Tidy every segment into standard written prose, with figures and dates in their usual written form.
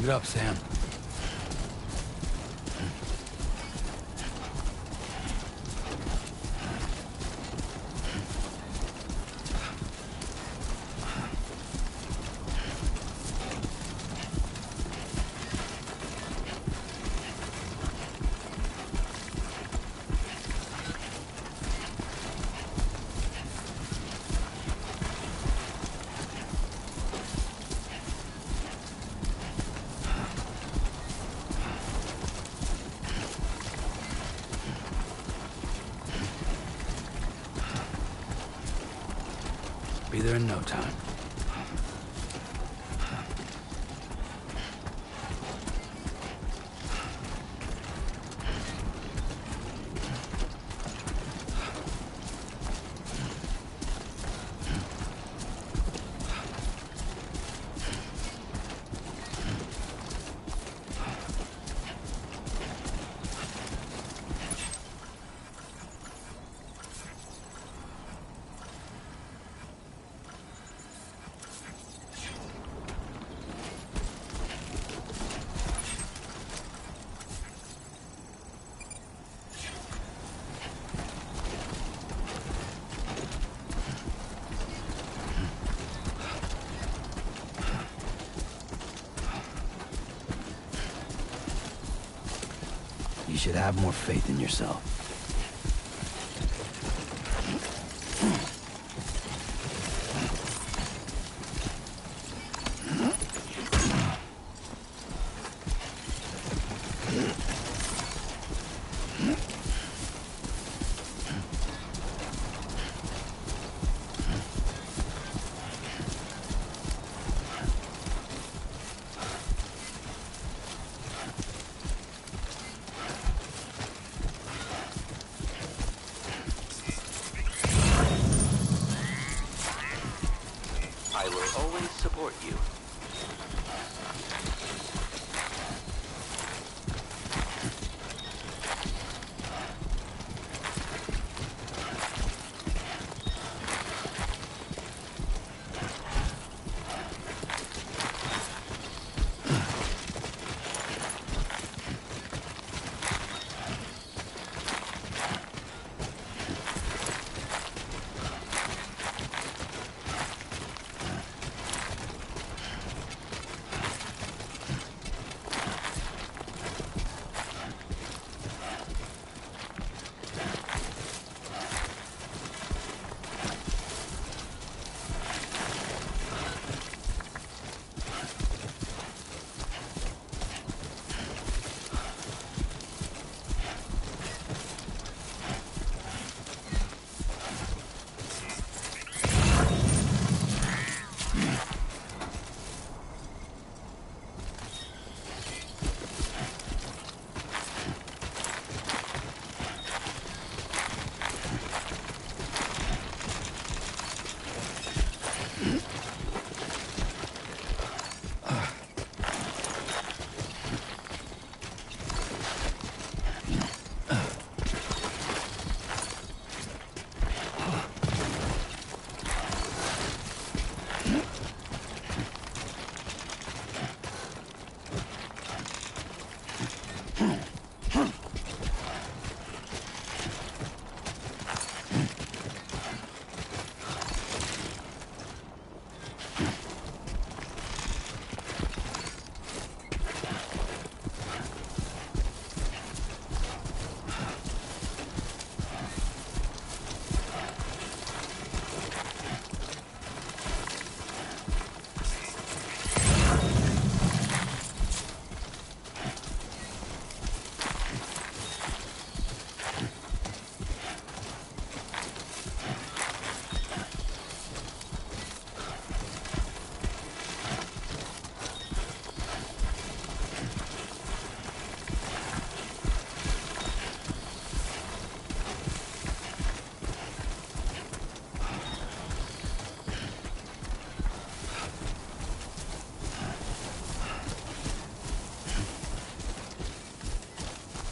Keep it up, Sam. Be there in no time. You should have more faith in yourself. I will always support you.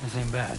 This ain't bad.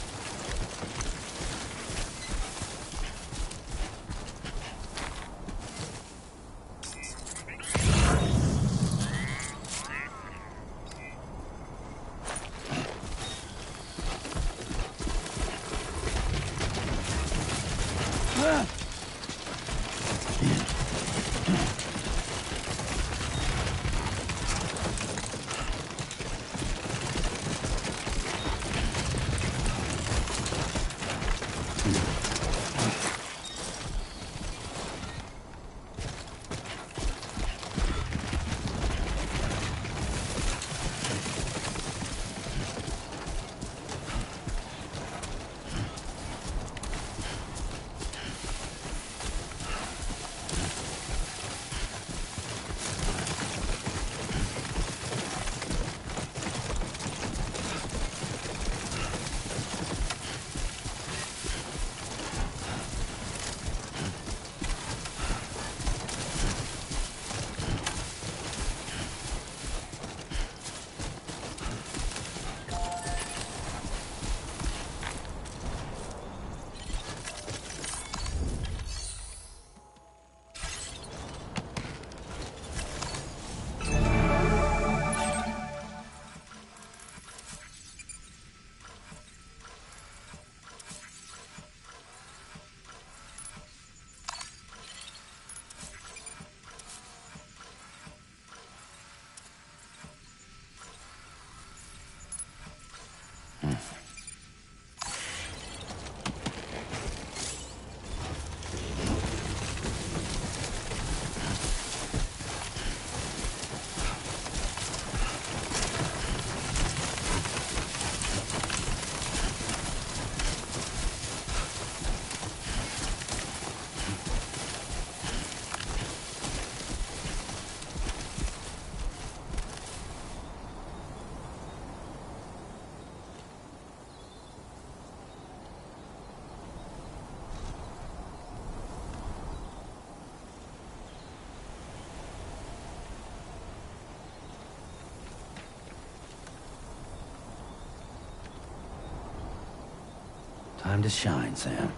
Time to shine, Sam.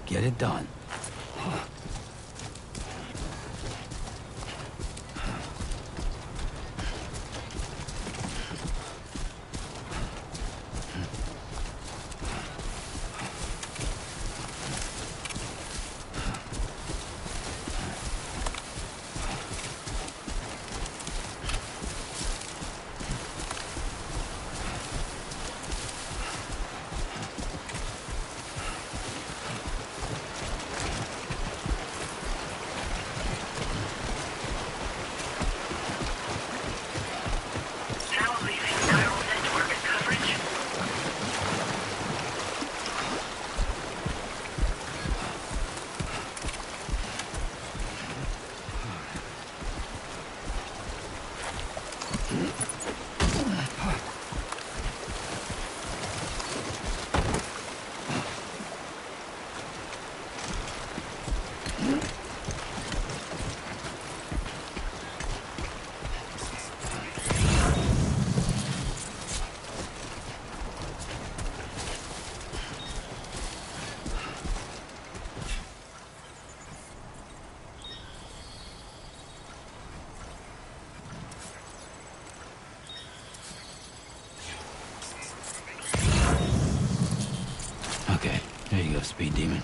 Get it done. Okay, there you go, Speed Demon.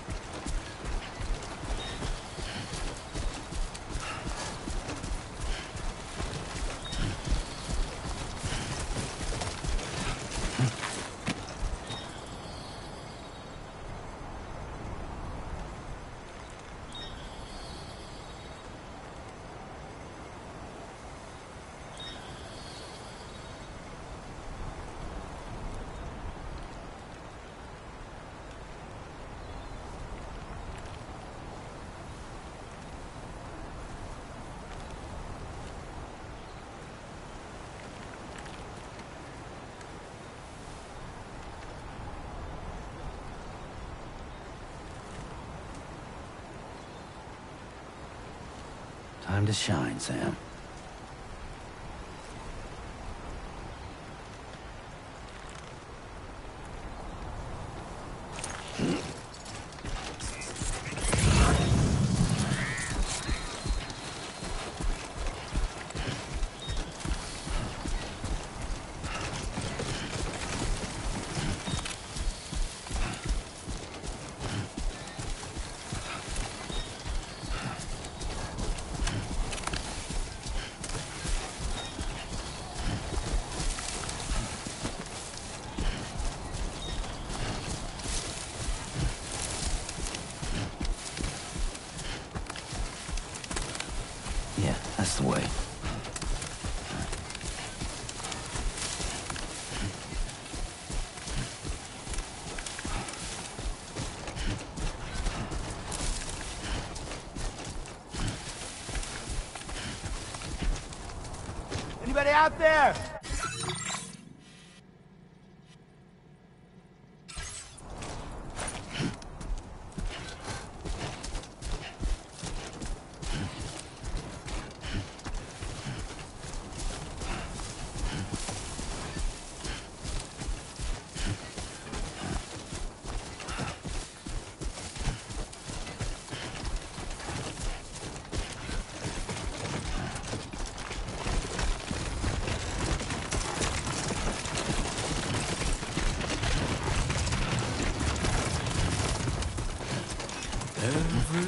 Time to shine, Sam. Yeah, that's the way. Anybody out there? Keep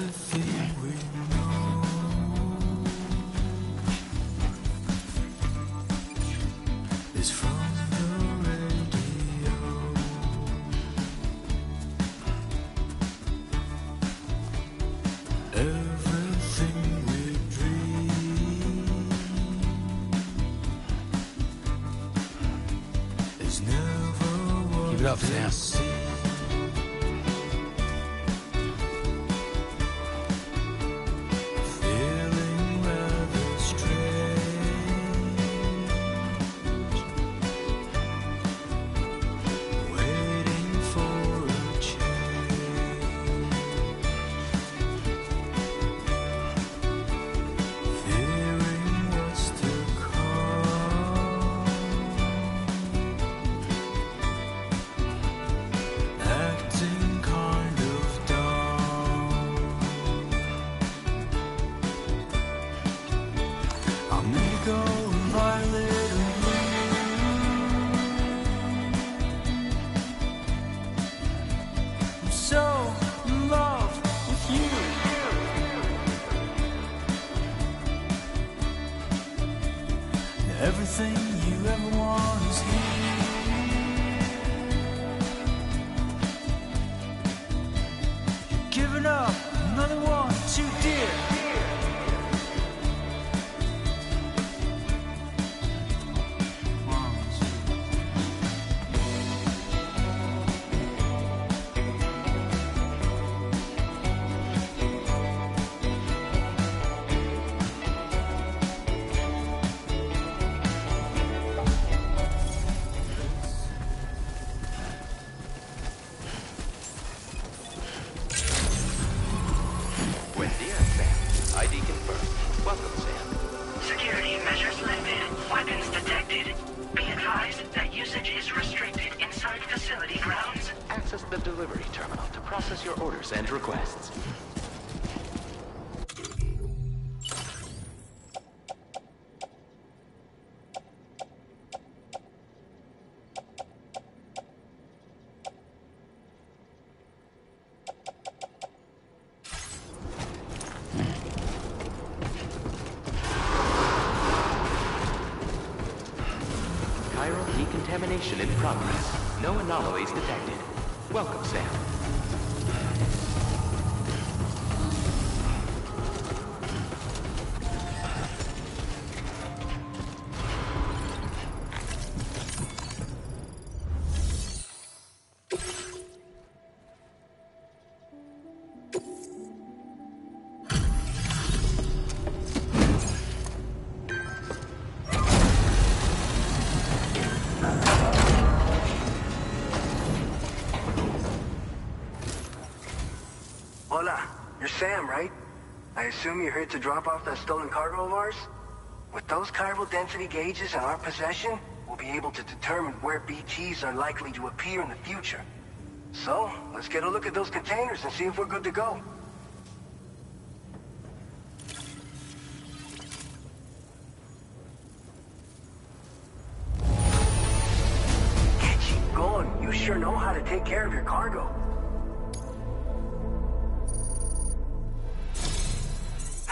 it up, Sam. Everything you ever want is here. Giving up, another one too dear. Access the delivery terminal to process your orders and requests. Chiral decontamination in progress. No anomalies detected. Welcome, Sam. Hola, you're Sam, right? I assume you're here to drop off that stolen cargo of ours? With those chiral density gauges in our possession, we'll be able to determine where BTs are likely to appear in the future. So, let's get a look at those containers and see if we're good to go. Keep going. You sure know how to take care of your cargo.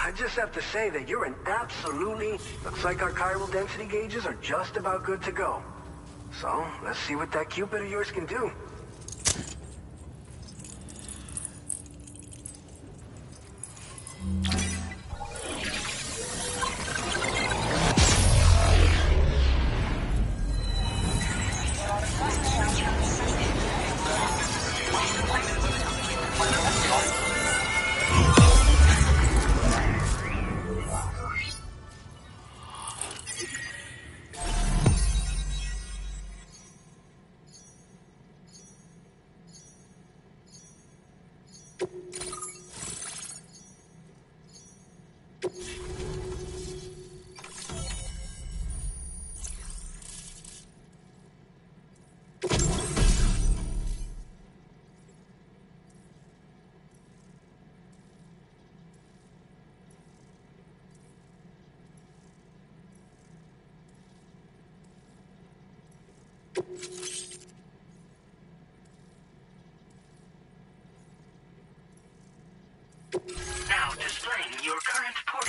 I just have to say that you're an absolutely... Looks like our chiral density gauges are just about good to go. So, let's see what that Cupid of yours can do.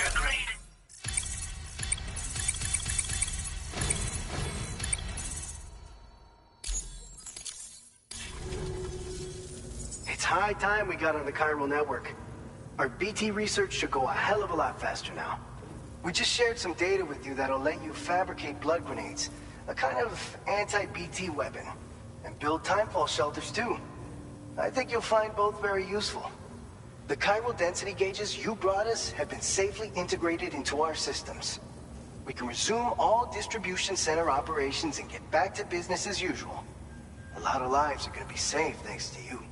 Agreed. It's high time we got on the chiral network. Our BT research should go a hell of a lot faster now. We just shared some data with you that'll let you fabricate blood grenades, a kind of anti-BT weapon, and build timefall shelters too. I think you'll find both very useful. The chiral density gauges you brought us have been safely integrated into our systems. We can resume all distribution center operations and get back to business as usual. A lot of lives are gonna be saved thanks to you.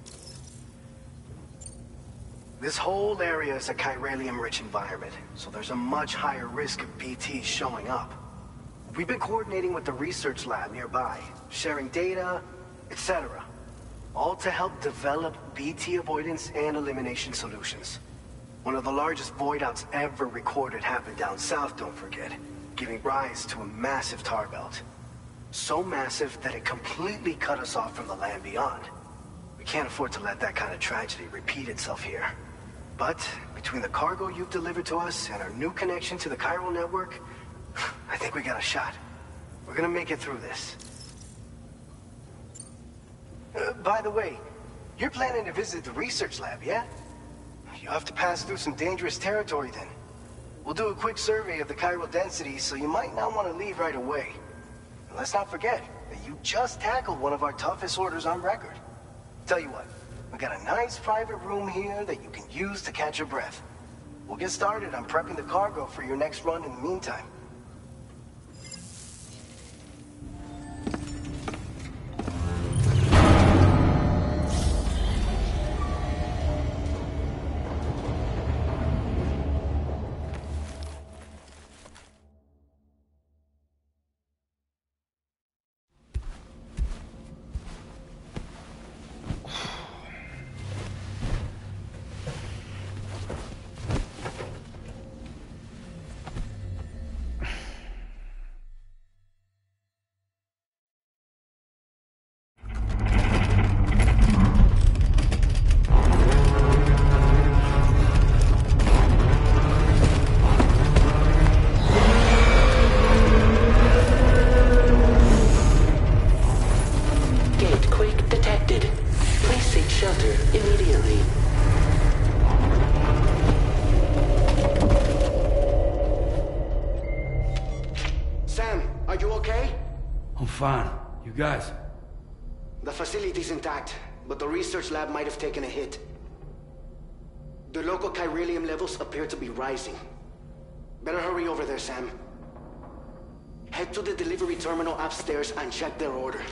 This whole area is a chiralium-rich environment, so there's a much higher risk of BTs showing up. We've been coordinating with the research lab nearby, sharing data, etc. All to help develop BT avoidance and elimination solutions. One of the largest void outs ever recorded happened down south, don't forget, giving rise to a massive tar belt. So massive that it completely cut us off from the land beyond. We can't afford to let that kind of tragedy repeat itself here. But between the cargo you've delivered to us and our new connection to the chiral network, I think we got a shot. We're gonna make it through this. By the way, you're planning to visit the research lab, yeah? You'll have to pass through some dangerous territory then. We'll do a quick survey of the chiral density, so you might not want to leave right away. And let's not forget that you just tackled one of our toughest orders on record. Tell you what, we got a nice private room here that you can use to catch your breath. We'll get started on prepping the cargo for your next run in the meantime. Fine. You guys? The facility's intact, but the research lab might have taken a hit. The local chiralium levels appear to be rising. Better hurry over there, Sam. Head to the delivery terminal upstairs and check their order.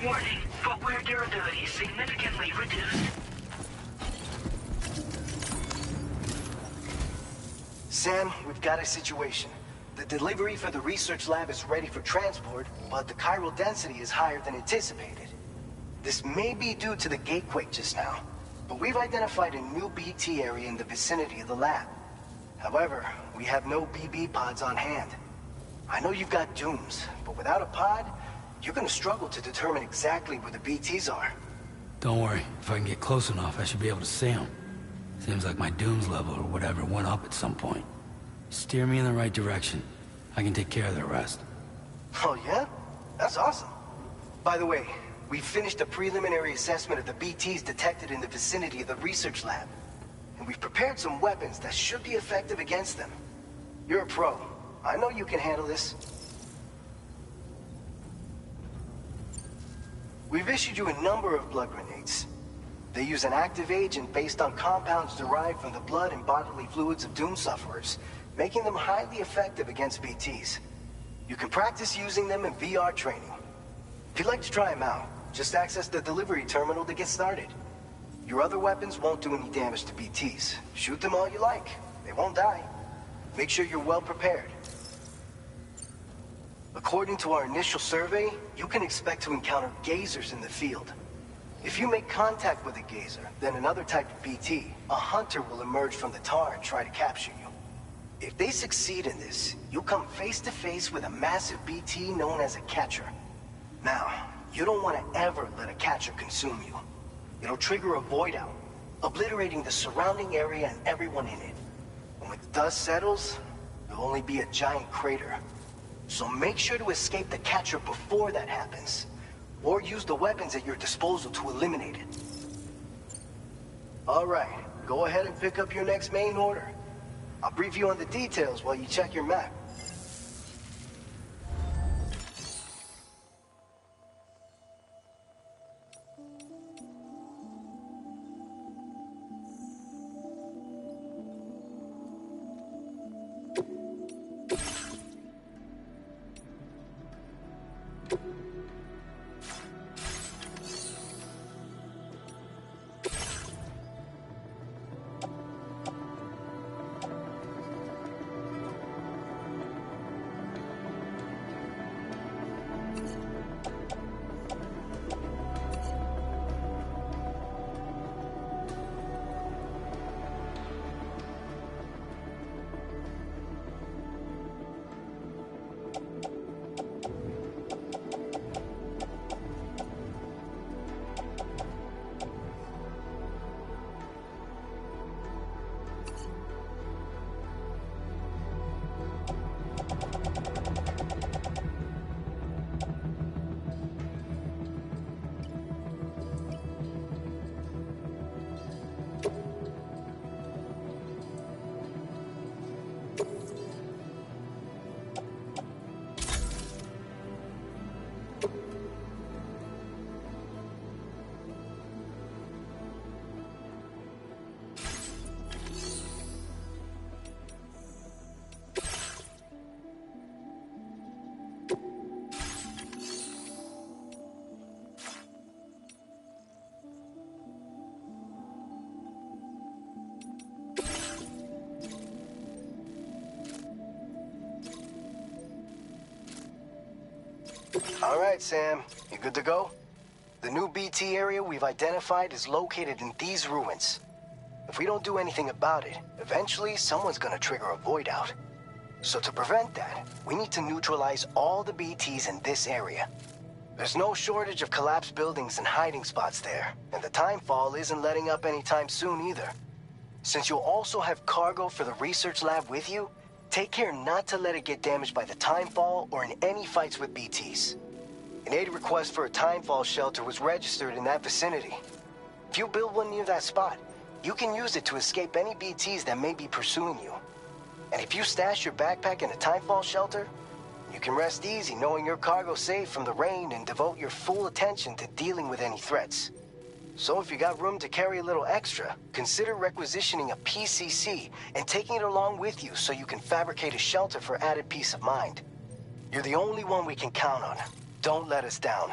Warning, footwear durability significantly reduced. Sam, we've got a situation. The delivery for the research lab is ready for transport, but the chiral density is higher than anticipated. This may be due to the gatequake just now, but we've identified a new BT area in the vicinity of the lab. However, we have no BB pods on hand. I know you've got dooms, but without a pod, you're gonna struggle to determine exactly where the BTs are. Don't worry. If I can get close enough, I should be able to see them. Seems like my dooms level or whatever went up at some point. Steer me in the right direction. I can take care of the rest. Oh yeah? That's awesome. By the way, we finished a preliminary assessment of the BTs detected in the vicinity of the research lab. And we've prepared some weapons that should be effective against them. You're a pro. I know you can handle this. We've issued you a number of blood grenades. They use an active agent based on compounds derived from the blood and bodily fluids of Doom sufferers, making them highly effective against BTs. You can practice using them in VR training. If you'd like to try them out, just access the delivery terminal to get started. Your other weapons won't do any damage to BTs. Shoot them all you like. They won't die. Make sure you're well prepared. According to our initial survey, you can expect to encounter gazers in the field. If you make contact with a gazer, then another type of BT, a hunter will emerge from the tar and try to capture you. If they succeed in this, you'll come face to face with a massive BT known as a catcher. Now, you don't want to ever let a catcher consume you. It'll trigger a void out, obliterating the surrounding area and everyone in it. And when the dust settles, there'll only be a giant crater. So make sure to escape the catcher before that happens, or use the weapons at your disposal to eliminate it. All right, go ahead and pick up your next main order. I'll brief you on the details while you check your map. All right, Sam. You good to go? The new BT area we've identified is located in these ruins. If we don't do anything about it, eventually someone's gonna trigger a void out. So to prevent that, we need to neutralize all the BTs in this area. There's no shortage of collapsed buildings and hiding spots there, and the timefall isn't letting up anytime soon either. Since you'll also have cargo for the research lab with you, take care not to let it get damaged by the timefall or in any fights with BTs. An aid request for a timefall shelter was registered in that vicinity. If you build one near that spot, you can use it to escape any BTs that may be pursuing you. And if you stash your backpack in a timefall shelter, you can rest easy knowing your cargo's safe from the rain and devote your full attention to dealing with any threats. So if you got room to carry a little extra, consider requisitioning a PCC and taking it along with you so you can fabricate a shelter for added peace of mind. You're the only one we can count on. Don't let us down.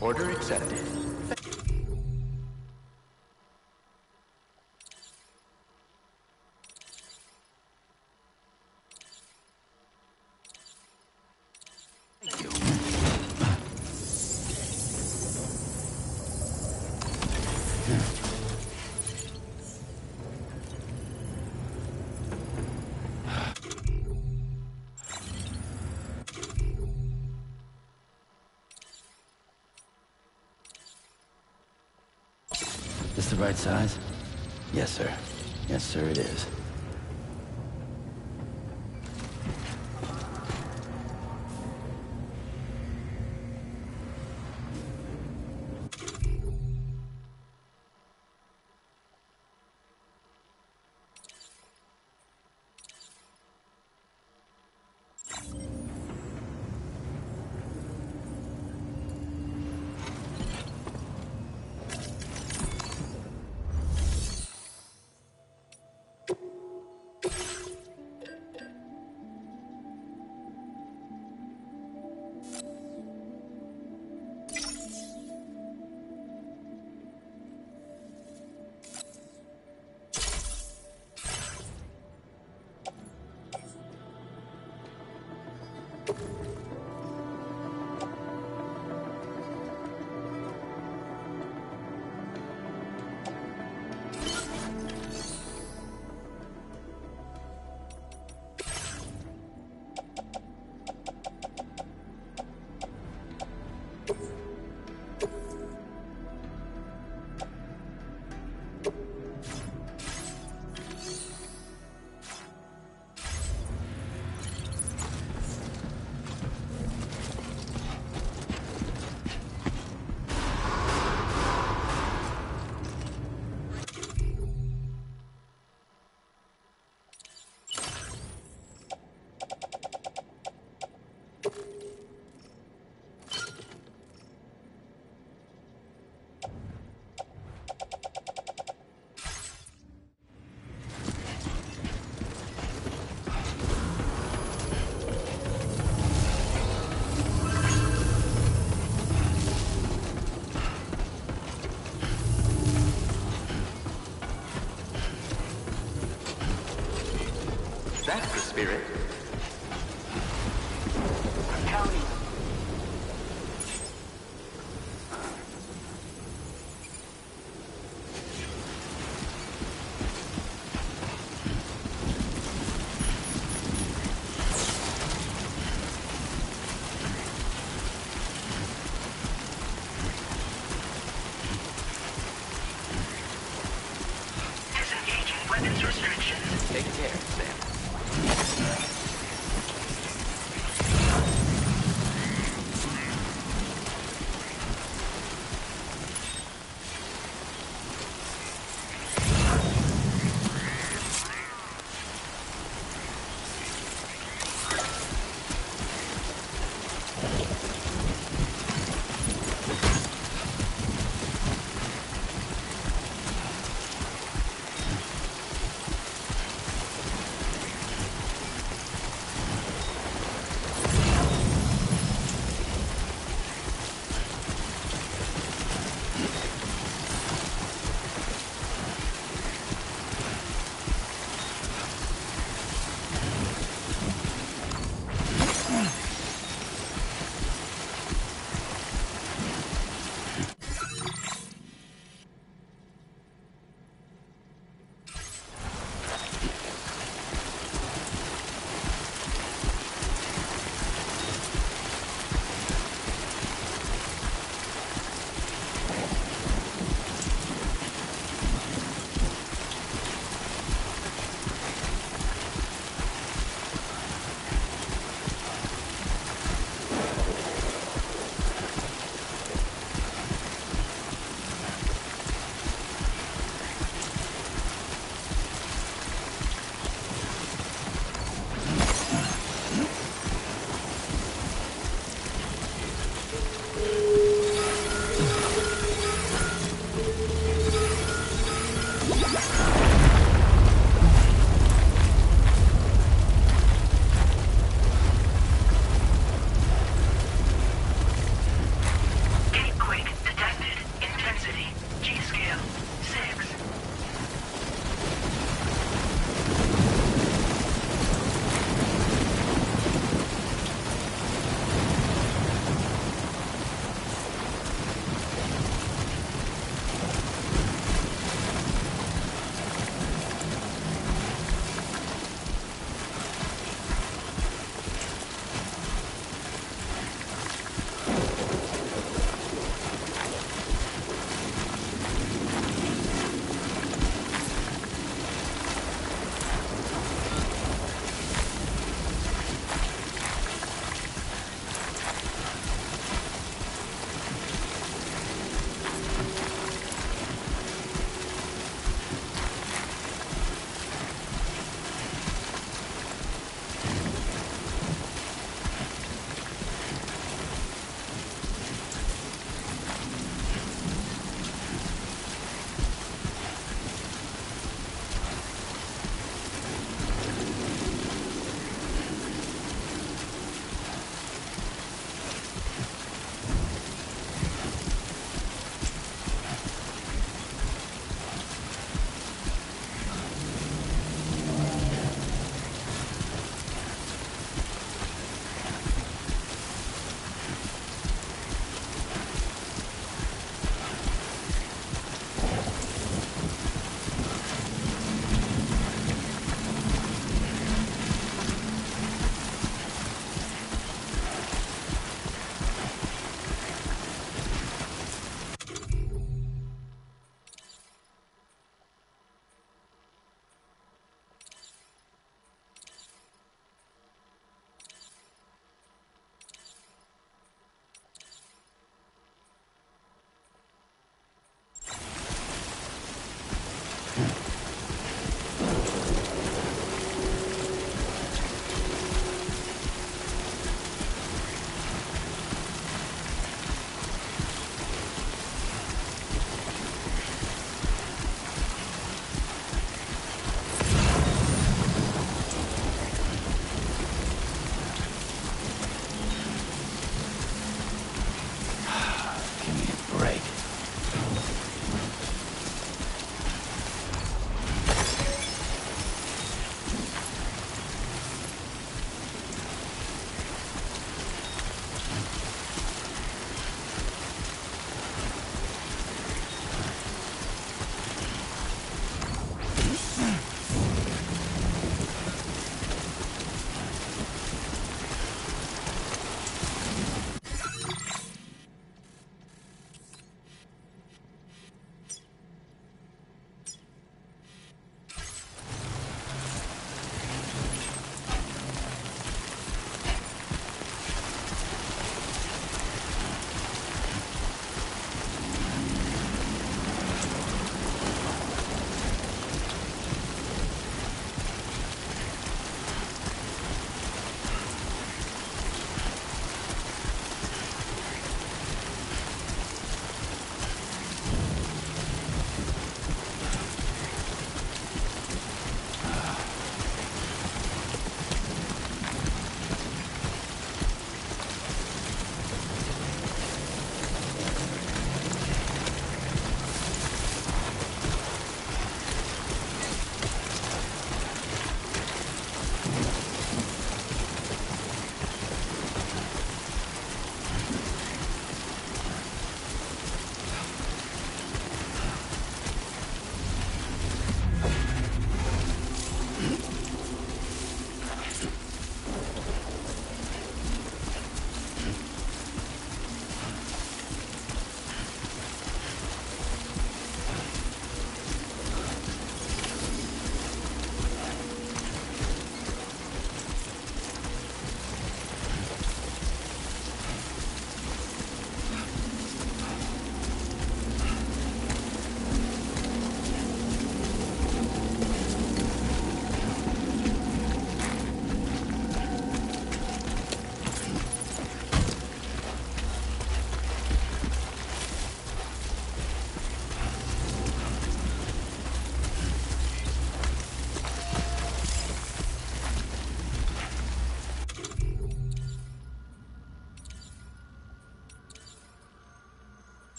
Order accepted. This the right size? Yes, sir. Yes, sir, it is. That's the spirit. I'm counting. Disengaging weapons restrictions. Take care, Sam.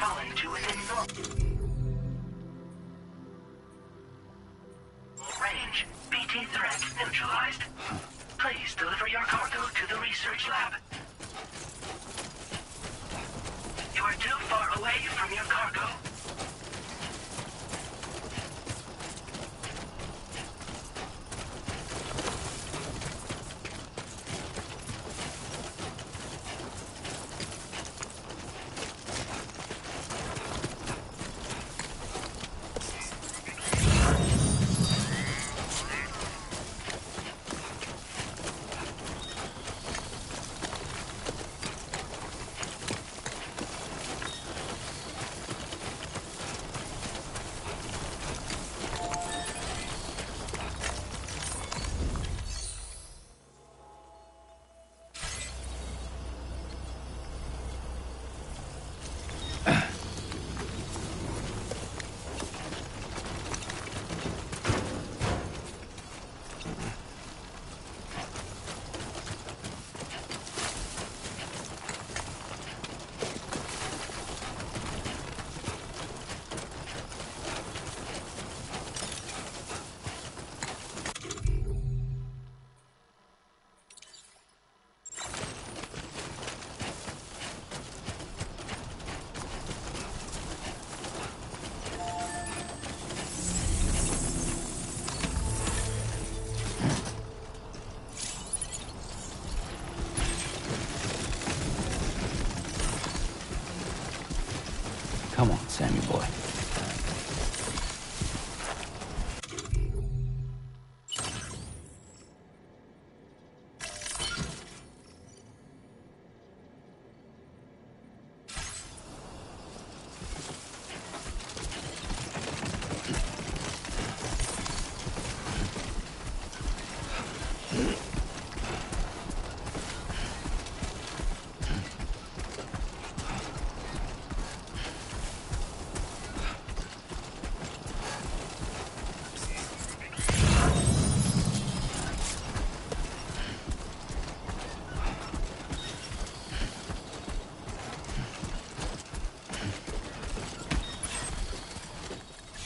fallen to within range. BT threat neutralized. Please deliver your cargo to the research lab. You are too far away from your cargo. Come on, Sammy boy.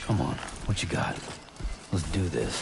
Come on, what you got? Let's do this.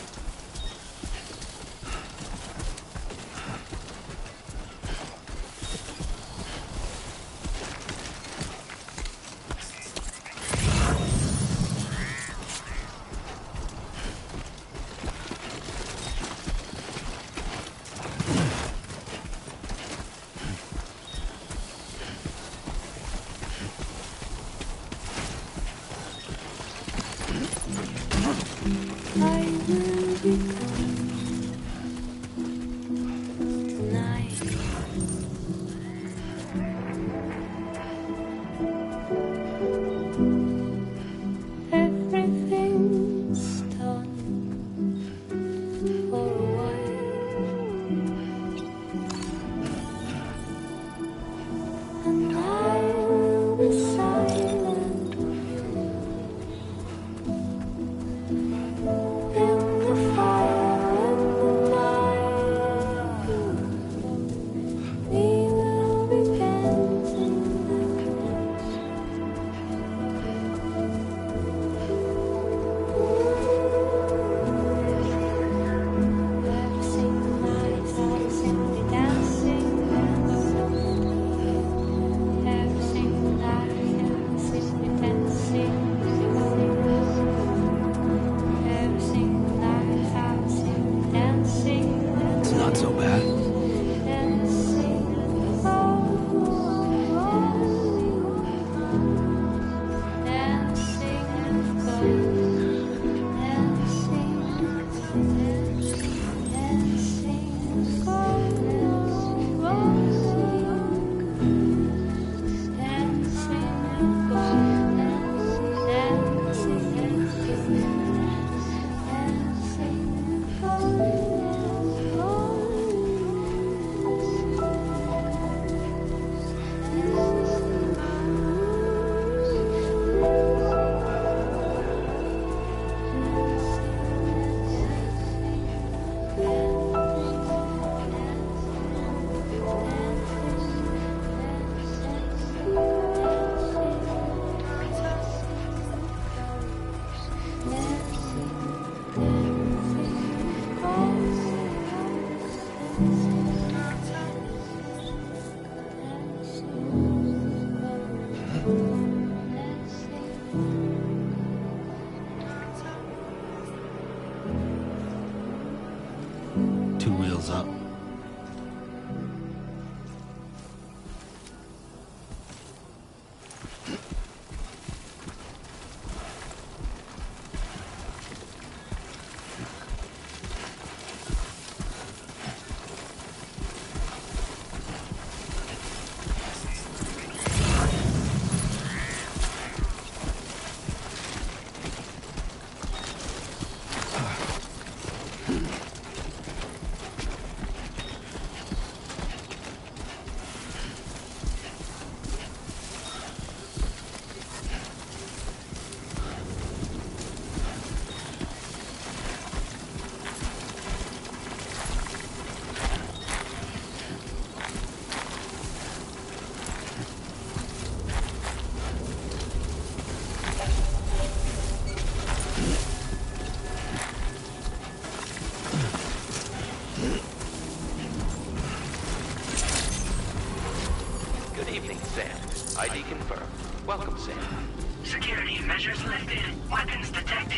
Security measures lifted. Weapons detected.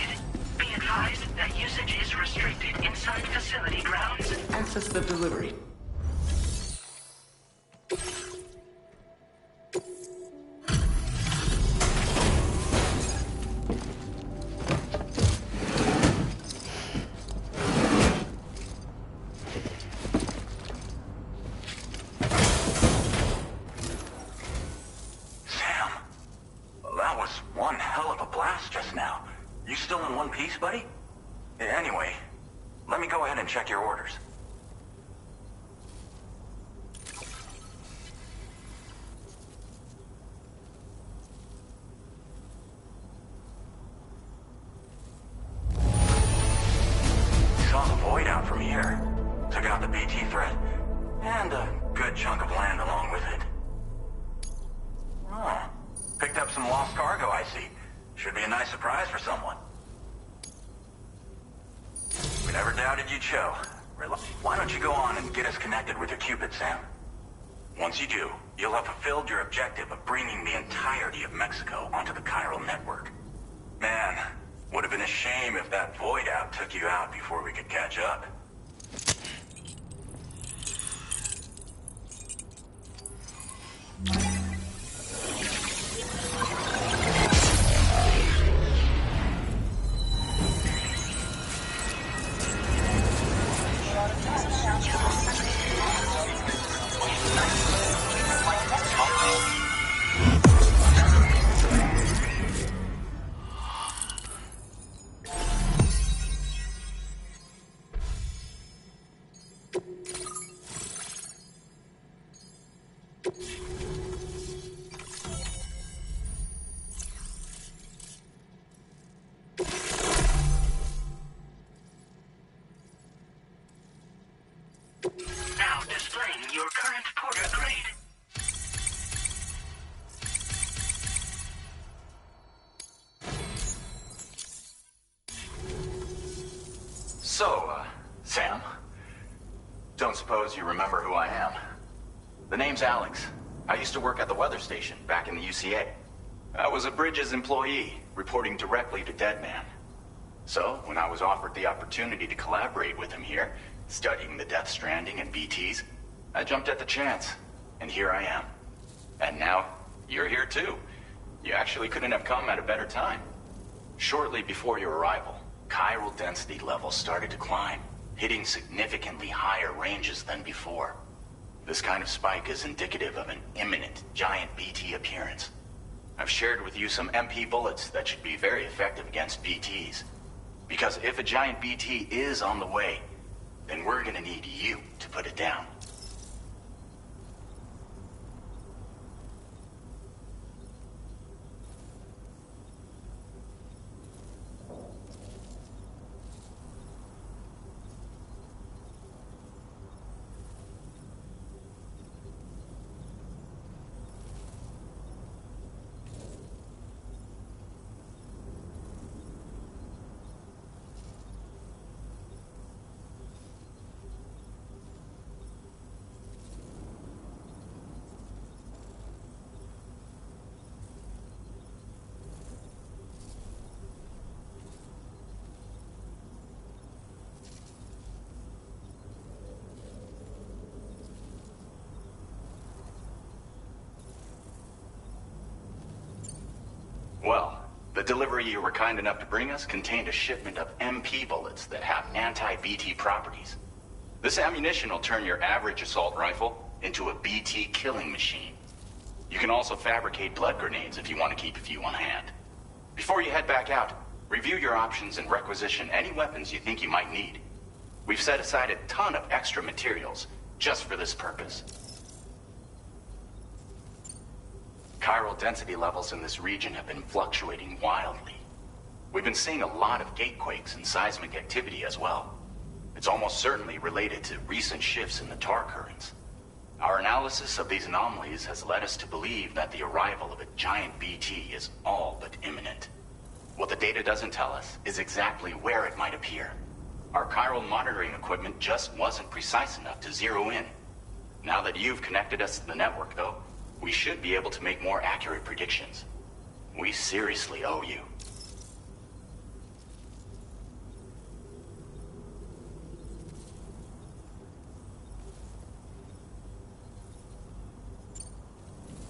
Be advised that usage is restricted inside facility grounds. Access the delivery. Buddy? Anyway, let me go ahead and check your orders. Saw the void out from here. Took out the BT threat. And a good chunk of land along with it. Oh, picked up some lost cargo, I see. Should be a nice surprise for someone. We never doubted you'd show. Why don't you go on and get us connected with your Cupid, Sam? Once you do, you'll have fulfilled your objective of bringing the entirety of Mexico onto the chiral network. Man, would have been a shame if that void out took you out before we could catch up. Now displaying your current Porter grade. So, Sam, don't suppose you remember who I am? The name's Alex. I used to work at the weather station back in the UCA. I was a Bridges employee, reporting directly to Deadman. So, when I was offered the opportunity to collaborate with him here, studying the Death Stranding and BTs, I jumped at the chance, and here I am. And now, you're here too. You actually couldn't have come at a better time. Shortly before your arrival, chiral density levels started to climb, hitting significantly higher ranges than before. This kind of spike is indicative of an imminent giant BT appearance. I've shared with you some MP bullets that should be very effective against BTs. Because if a giant BT is on the way, then we're gonna need you to put it down. Well, the delivery you were kind enough to bring us contained a shipment of MP bullets that have anti-BT properties. This ammunition will turn your average assault rifle into a BT killing machine. You can also fabricate blood grenades if you want to keep a few on hand. Before you head back out, review your options and requisition any weapons you think you might need. We've set aside a ton of extra materials just for this purpose. Chiral density levels in this region have been fluctuating wildly. We've been seeing a lot of gatequakes and seismic activity as well. It's almost certainly related to recent shifts in the tar currents. Our analysis of these anomalies has led us to believe that the arrival of a giant BT is all but imminent. What the data doesn't tell us is exactly where it might appear. Our chiral monitoring equipment just wasn't precise enough to zero in. Now that you've connected us to the network, though, we should be able to make more accurate predictions. We seriously owe you.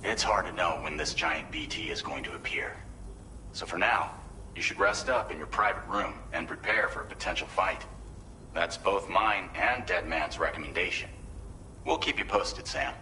It's hard to know when this giant BT is going to appear. So for now, you should rest up in your private room and prepare for a potential fight. That's both mine and Deadman's recommendation. We'll keep you posted, Sam.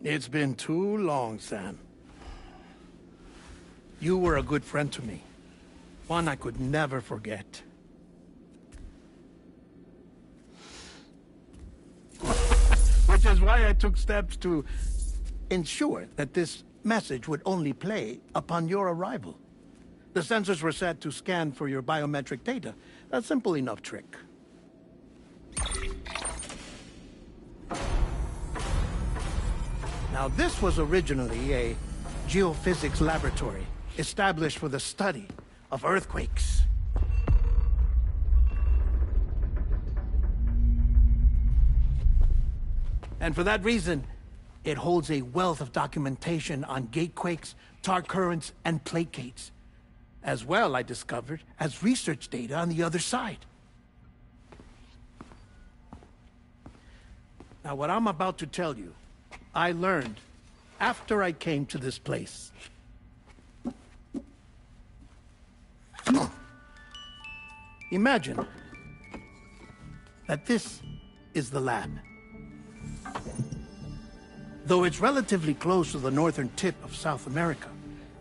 It's been too long, Sam. You were a good friend to me. One I could never forget. Which is why I took steps to ensure that this message would only play upon your arrival. The sensors were set to scan for your biometric data. A simple enough trick. Now, this was originally a geophysics laboratory established for the study of earthquakes. And for that reason, it holds a wealth of documentation on gatequakes, tar currents, and plate gates. As well, I discovered, as research data on the other side. Now, what I'm about to tell you, I learned after I came to this place. Imagine that this is the lab. Though it's relatively close to the northern tip of South America,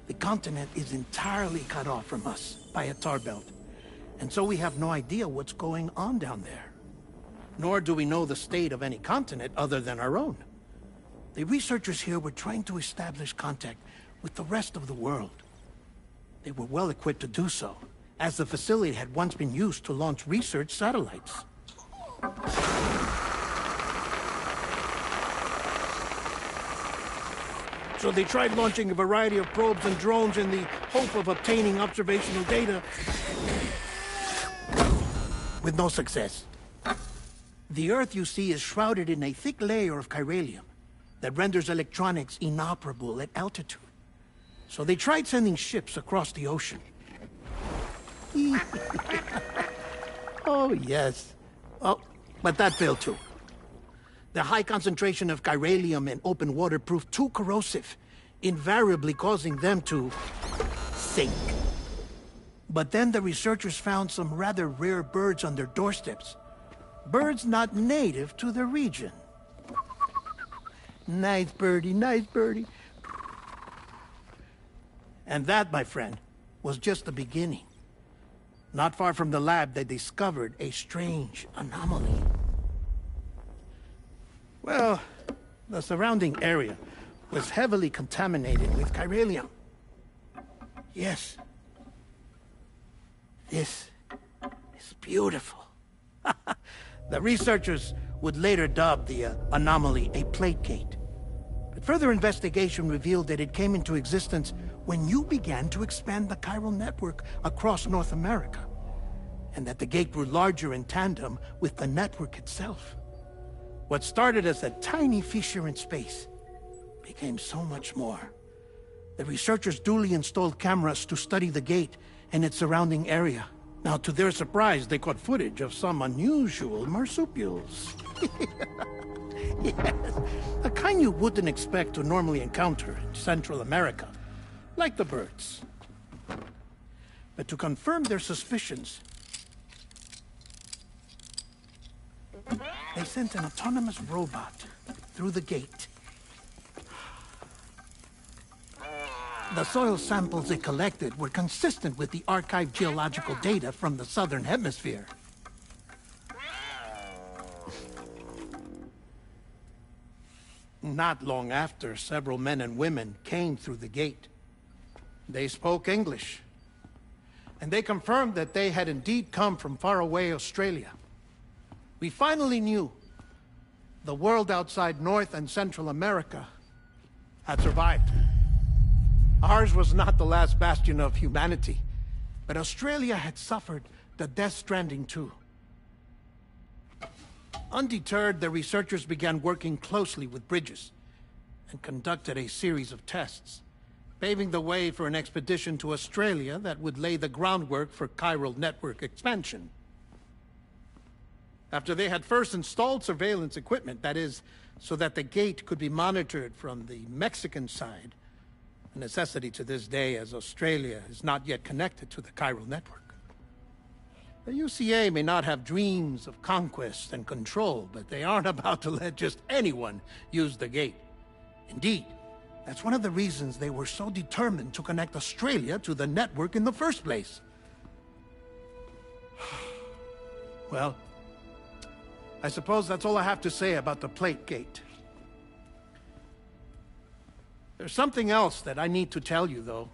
the continent is entirely cut off from us by a tar belt. And so we have no idea what's going on down there. Nor do we know the state of any continent other than our own. The researchers here were trying to establish contact with the rest of the world. They were well equipped to do so, as the facility had once been used to launch research satellites. So they tried launching a variety of probes and drones in the hope of obtaining observational data, with no success. The Earth, you see, is shrouded in a thick layer of chiralium that renders electronics inoperable at altitude. So they tried sending ships across the ocean. Oh, yes. Oh, but that failed too. The high concentration of chiralium in open water proved too corrosive, invariably causing them to sink. But then the researchers found some rather rare birds on their doorsteps. Birds not native to the region. Nice birdie, nice birdie. And that, my friend, was just the beginning. Not far from the lab, they discovered a strange anomaly. Well, the surrounding area was heavily contaminated with chiralium. Yes. This is beautiful. The researchers would later dub the anomaly a plate gate. But further investigation revealed that it came into existence when you began to expand the chiral network across North America, and that the gate grew larger in tandem with the network itself. What started as a tiny fissure in space became so much more. The researchers duly installed cameras to study the gate and its surrounding area. Now, to their surprise, they caught footage of some unusual marsupials. Yes, a kind you wouldn't expect to normally encounter in Central America, like the birds. But to confirm their suspicions, they sent an autonomous robot through the gate. The soil samples it collected were consistent with the archived geological data from the southern hemisphere. Not long after, several men and women came through the gate. They spoke English, and they confirmed that they had indeed come from faraway Australia. We finally knew the world outside North and Central America had survived. Ours was not the last bastion of humanity, but Australia had suffered the death stranding too. Undeterred, the researchers began working closely with Bridges and conducted a series of tests, paving the way for an expedition to Australia that would lay the groundwork for chiral network expansion. After they had first installed surveillance equipment, that is, so that the gate could be monitored from the Mexican side, a necessity to this day as Australia is not yet connected to the chiral network. The UCA may not have dreams of conquest and control, but they aren't about to let just anyone use the gate. Indeed, that's one of the reasons they were so determined to connect Australia to the network in the first place. Well, I suppose that's all I have to say about the plate gate. There's something else that I need to tell you, though.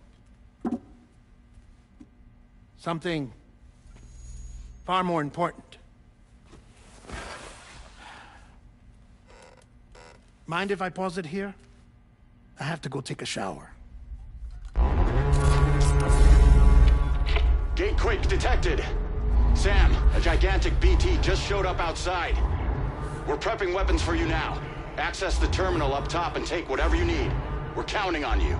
Something far more important. Mind if I pause it here? I have to go take a shower. Gate quake detected. Sam, a gigantic BT just showed up outside. We're prepping weapons for you now. Access the terminal up top and take whatever you need. We're counting on you.